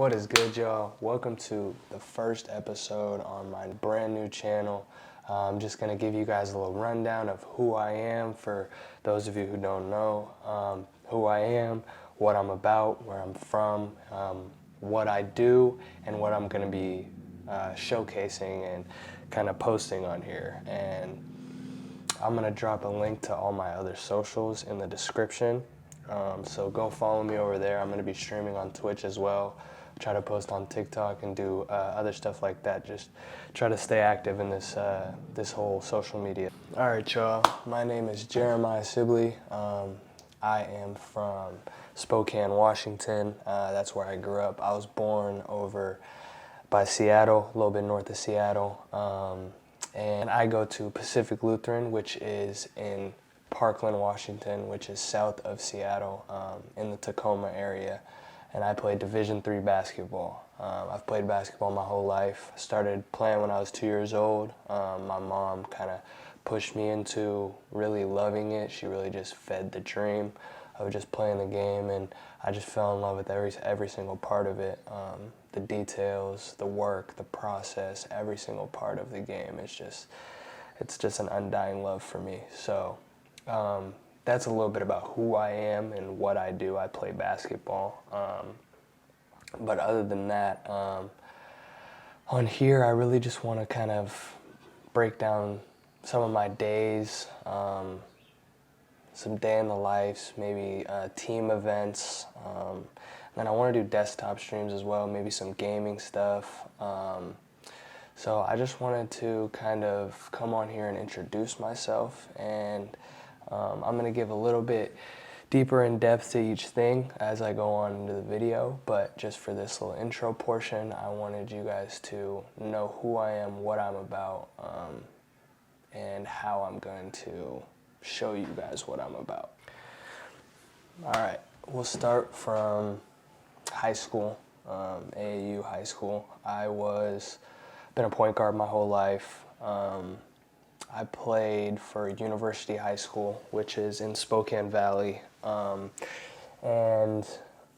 What is good, y'all? Welcome to the first episode on my brand new channel. I'm just going to give you guys a little rundown of who I am for those of you who don't know who I am, what I'm about, where I'm from, what I do, and what I'm going to be showcasing and kind of posting on here. And I'm going to drop a link to all my other socials in the description. So go follow me over there. I'm going to be streaming on Twitch as well. Try to post on TikTok and do other stuff like that. Just try to stay active in this whole social media. All right, y'all. My name is Jeremiah Sibley. I am from Spokane, Washington. That's where I grew up. I was born over by Seattle, a little bit north of Seattle. And I go to Pacific Lutheran, which is in Parkland, Washington, which is south of Seattle, in the Tacoma area. And I play Division III basketball. I've played basketball my whole life. Started playing when I was 2 years old. My mom kind of pushed me into really loving it. She really just fed the dream of just playing the game, and I just fell in love with every single part of it. The details, the work, the process, every single part of the game. It's just an undying love for me. So that's a little bit about who I am and what I do. I play basketball. But other than that, on here I really just want to kind of break down some of my days, some day in the lives, maybe team events. Then I want to do desktop streams as well, maybe some gaming stuff. So I just wanted to kind of come on here and introduce myself, and I'm going to give a little bit deeper in depth to each thing as I go on into the video, but just for this little intro portion, I wanted you guys to know who I am, what I'm about, and how I'm going to show you guys what I'm about. All right, we'll start from high school, AAU high school. Been a point guard my whole life. I played for University High School, which is in Spokane Valley, and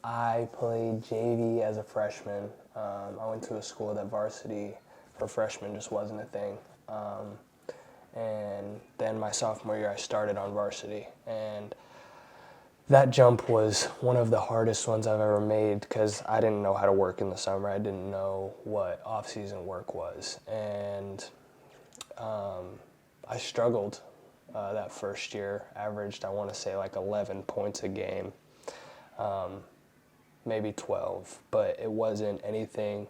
I played JV as a freshman. I went to a school that varsity for freshmen just wasn't a thing. And then my sophomore year I started on varsity, and that jump was one of the hardest ones I've ever made because I didn't know how to work in the summer. I didn't know what off-season work was, and I struggled that first year. Averaged, I want to say, like 11 points a game, maybe 12, but it wasn't anything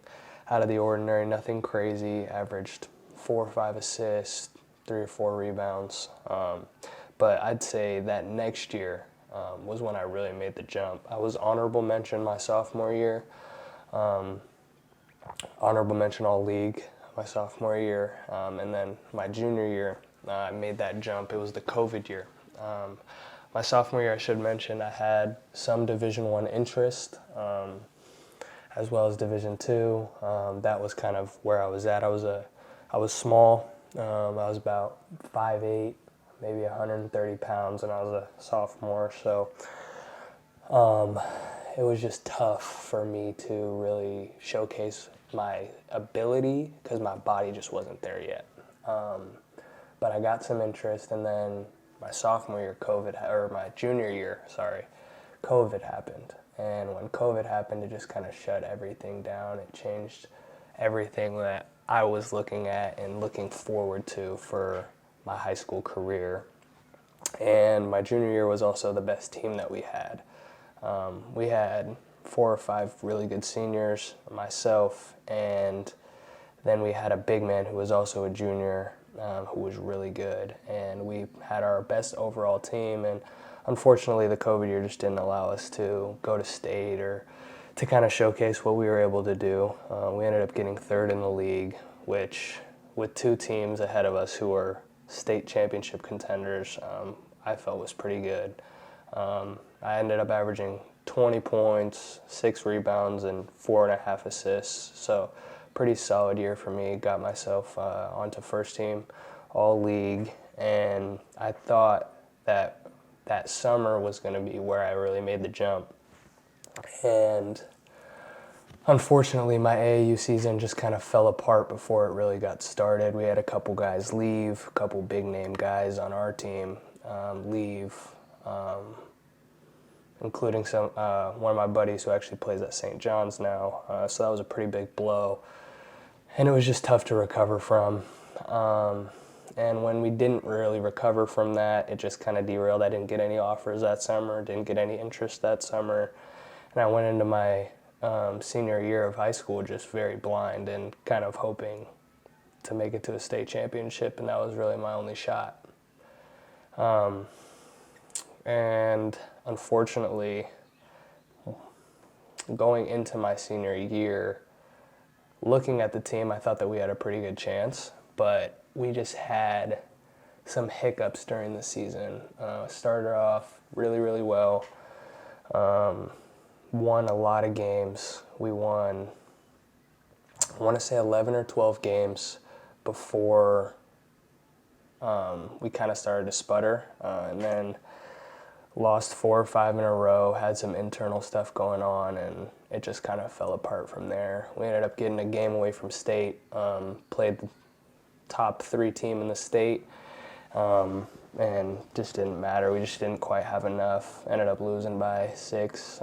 out of the ordinary, nothing crazy. Averaged 4 or 5 assists, 3 or 4 rebounds, but I'd say that next year was when I really made the jump. I was honorable mention my sophomore year, honorable mention all league my sophomore year, and then my junior year I made that jump. It was the COVID year. My sophomore year, I should mention, I had some Division I interest, as well as Division II. That was kind of where I was at. I was small. I was about 5'8", maybe 130 pounds, and I was a sophomore. So it was just tough for me to really showcase my ability because my body just wasn't there yet. But I got some interest, and then my sophomore year, my junior year, COVID happened. And when COVID happened, it just kind of shut everything down. It changed everything that I was looking at and looking forward to for my high school career. And my junior year was also the best team that we had. We had 4 or 5 really good seniors, myself, and then we had a big man who was also a junior, who was really good. And we had our best overall team, and unfortunately the COVID year just didn't allow us to go to state or to kind of showcase what we were able to do. We ended up getting 3rd in the league, which with 2 teams ahead of us who were state championship contenders, I felt was pretty good. I ended up averaging 20 points, 6 rebounds, and 4.5 assists. So pretty solid year for me. Got myself onto first team all league, and I thought that summer was going to be where I really made the jump. And Unfortunately, my AAU season just kind of fell apart before it really got started. We had a couple guys leave, a couple big name guys on our team leave, including one of my buddies who actually plays at St. John's now. So that was a pretty big blow, and it was just tough to recover from. And when we didn't really recover from that, it just kind of derailed. I didn't get any offers that summer, didn't get any interest that summer, and I went into my senior year of high school just very blind and kind of hoping to make it to a state championship, and that was really my only shot. And unfortunately, going into my senior year, looking at the team, I thought that we had a pretty good chance, but we just had some hiccups during the season. Started off really, really well. Won a lot of games. We won, I want to say 11 or 12 games before we kind of started to sputter, and then lost 4 or 5 in a row, had some internal stuff going on, and it just kind of fell apart from there. We ended up getting a game away from state, played the top 3 team in the state, and just didn't matter. We just didn't quite have enough. Ended up losing by 6,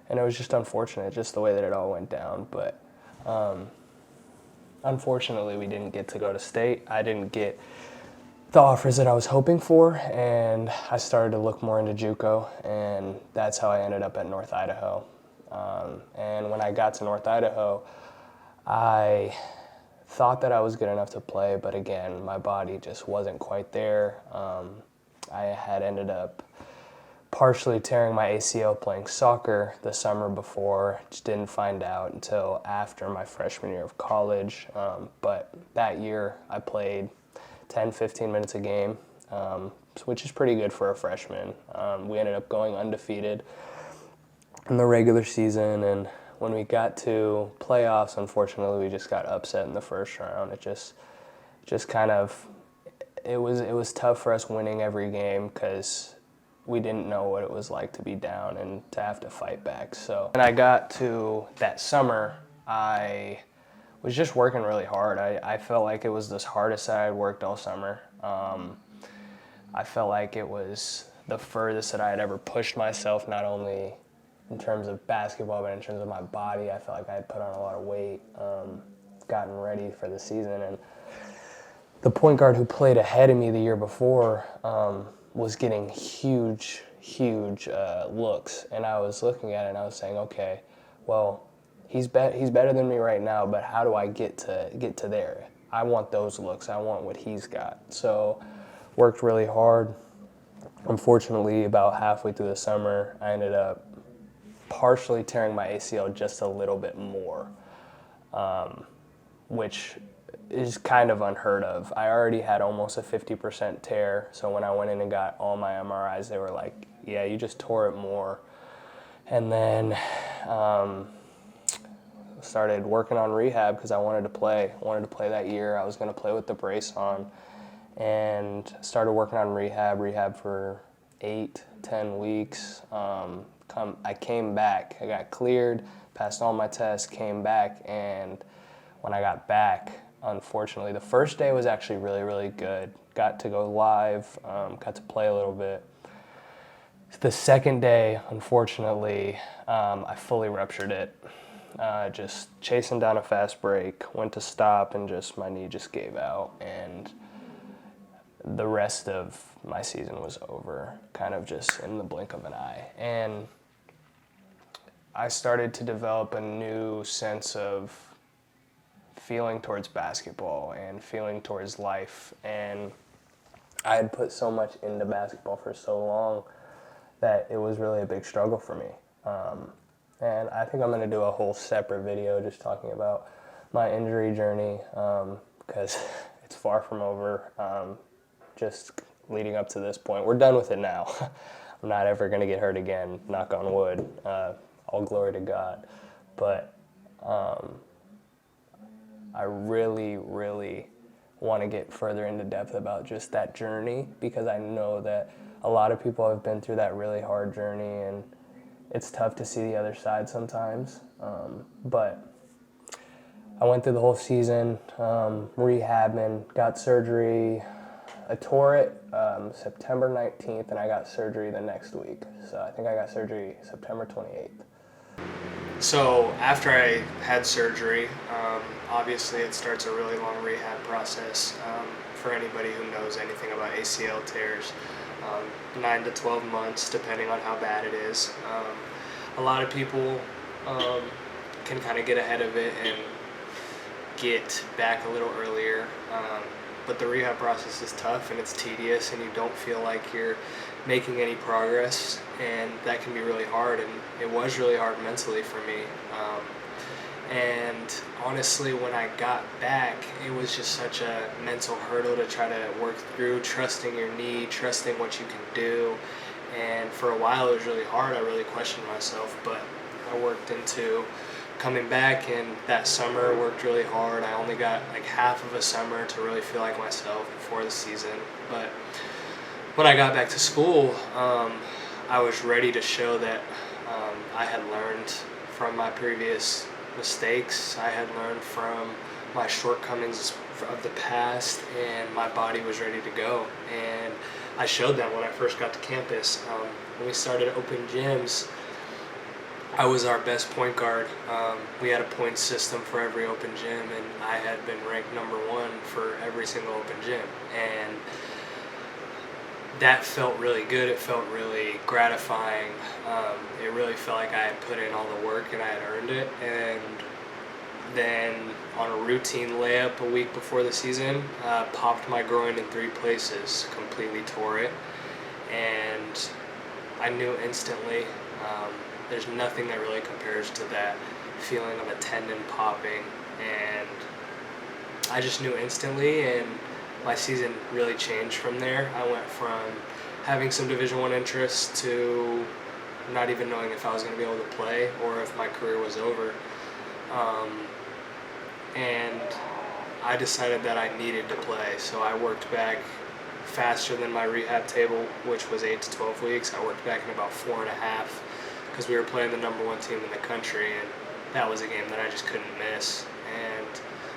and it was just unfortunate, just the way that it all went down. But unfortunately, we didn't get to go to state. I didn't get the offers that I was hoping for, and I started to look more into JUCO, and that's how I ended up at North Idaho. And when I got to North Idaho, I thought that I was good enough to play, but again, my body just wasn't quite there. I had ended up partially tearing my ACL playing soccer the summer before. Just didn't find out until after my freshman year of college. But that year I played 10, 15 minutes a game, which is pretty good for a freshman. We ended up going undefeated in the regular season, and when we got to playoffs, unfortunately, we just got upset in the first round. It just kind of, it was tough for us winning every game because we didn't know what it was like to be down and to have to fight back. So when I got to that summer, I was just working really hard. I felt like it was the hardest that I had worked all summer. I felt like it was the furthest that I had ever pushed myself, not only in terms of basketball, but in terms of my body. I felt like I had put on a lot of weight, gotten ready for the season. And the point guard who played ahead of me the year before was getting huge looks. And I was looking at it and I was saying, okay, well, he's better than me right now, but how do I get to there? I want those looks. I want what he's got. So worked really hard. Unfortunately, about halfway through the summer, I ended up partially tearing my ACL just a little bit more, which is kind of unheard of. I already had almost a 50% tear, so when I went in and got all my MRIs, they were like, yeah, you just tore it more. And then started working on rehab because I wanted to play. I wanted to play that year. I was going to play with the brace on, and started working on rehab for 8-10 weeks. I came back. I got cleared, passed all my tests, came back, and when I got back, unfortunately, the first day was actually really, really good. Got to go live, got to play a little bit. The second day, unfortunately, I fully ruptured it. Just chasing down a fast break, went to stop, and just my knee just gave out, and the rest of my season was over, kind of just in the blink of an eye. And I started to develop a new sense of feeling towards basketball and feeling towards life. And I had put so much into basketball for so long that it was really a big struggle for me. And I think I'm going to do a whole separate video just talking about my injury journey, because it's far from over. Just leading up to this point, we're done with it now. I'm not ever going to get hurt again, knock on wood. All glory to God. But I really, really want to get further into depth about just that journey, because I know that a lot of people have been through that really hard journey, and it's tough to see the other side sometimes. But I went through the whole season, rehabbing, got surgery. I tore it September 19th, and I got surgery the next week. So I think I got surgery September 28th. So after I had surgery, obviously it starts a really long rehab process. For anybody who knows anything about ACL tears, 9 to 12 months, depending on how bad it is. A lot of people can kind of get ahead of it and get back a little earlier, but the rehab process is tough and it's tedious, and you don't feel like you're making any progress, and that can be really hard, and it was really hard mentally for me. And honestly, when I got back, it was just such a mental hurdle to try to work through, trusting your knee, trusting what you can do. And for a while it was really hard. I really questioned myself, but I worked into coming back, and that summer worked really hard. I only got like half of a summer to really feel like myself before the season. But when I got back to school, I was ready to show that I had learned from my previous mistakes. I had learned from my shortcomings of the past, and my body was ready to go. And I showed that when I first got to campus. When we started open gyms, I was our best point guard. We had a point system for every open gym, and I had been ranked number 1 for every single open gym. And that felt really good. It felt really gratifying. It really felt like I had put in all the work and I had earned it. And then on a routine layup a week before the season, popped my groin in 3 places, completely tore it. And I knew instantly. There's nothing that really compares to that feeling of a tendon popping. And I just knew instantly, and my season really changed from there. I went from having some Division I interest to not even knowing if I was going to be able to play or if my career was over. And I decided that I needed to play, so I worked back faster than my rehab table, which was 8 to 12 weeks. I worked back in about 4.5, because we were playing the number 1 team in the country, and that was a game that I just couldn't miss. And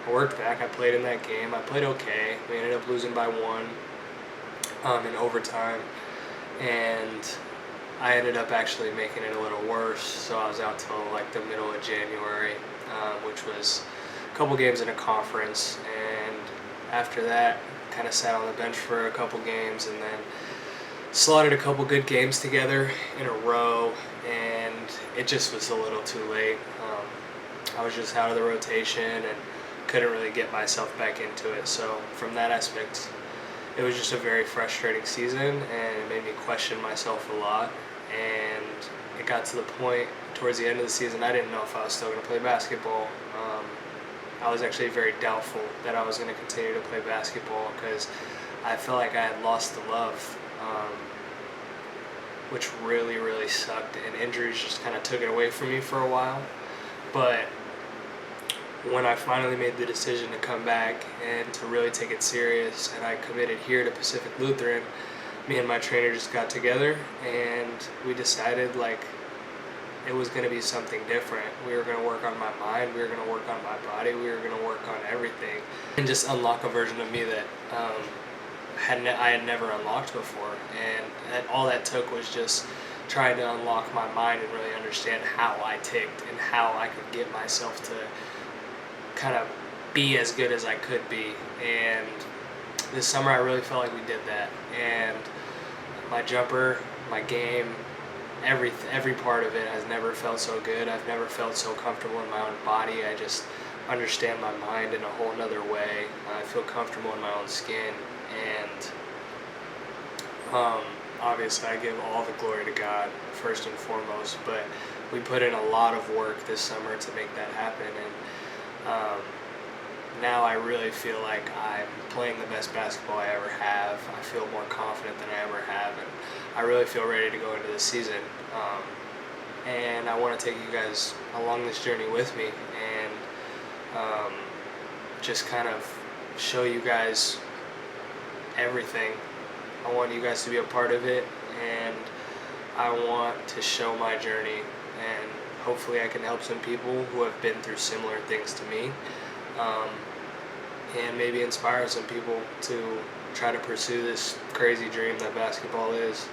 I worked back. I played in that game. I played okay. We ended up losing by 1 in overtime, and I ended up actually making it a little worse. So I was out till like the middle of January, which was a couple games in a conference. And after that, kind of sat on the bench for a couple games, and then slotted a couple good games together in a row, and it just was a little too late. I was just out of the rotation and couldn't really get myself back into it. So from that aspect, it was just a very frustrating season, and it made me question myself a lot. And it got to the point towards the end of the season, I didn't know if I was still going to play basketball. I was actually very doubtful that I was going to continue to play basketball, because I felt like I had lost the love, which really, really sucked. And injuries just kind of took it away from me for a while. But when I finally made the decision to come back and to really take it serious, and I committed here to Pacific Lutheran, me and my trainer just got together and we decided like it was going to be something different. We were going to work on my mind, we were going to work on my body, we were going to work on everything, and just unlock a version of me that I had never unlocked before. And all that took was just trying to unlock my mind and really understand how I ticked and how I could get myself to kind of be as good as I could be. And this summer I really felt like we did that. And my jumper, my game, every part of it has never felt so good. I've never felt so comfortable in my own body. I just understand my mind in a whole nother way. I feel comfortable in my own skin. And obviously I give all the glory to God first and foremost, but we put in a lot of work this summer to make that happen. And now I really feel like I'm playing the best basketball I ever have. I feel more confident than I ever have, and I really feel ready to go into the season. And I want to take you guys along this journey with me, and just kind of show you guys everything. I want you guys to be a part of it, and I want to show my journey, and hopefully I can help some people who have been through similar things to me, and maybe inspire some people to try to pursue this crazy dream that basketball is.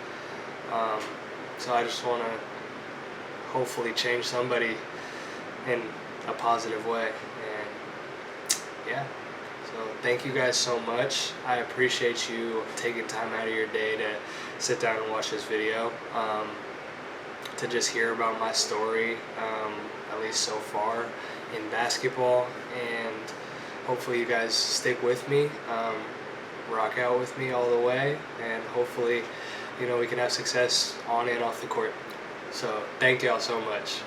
So I just want to hopefully change somebody in a positive way. And yeah, so thank you guys so much. I appreciate you taking time out of your day to sit down and watch this video, to just hear about my story, at least so far in basketball. And hopefully you guys stick with me, rock out with me all the way, and hopefully, we can have success on and off the court. So thank y'all so much.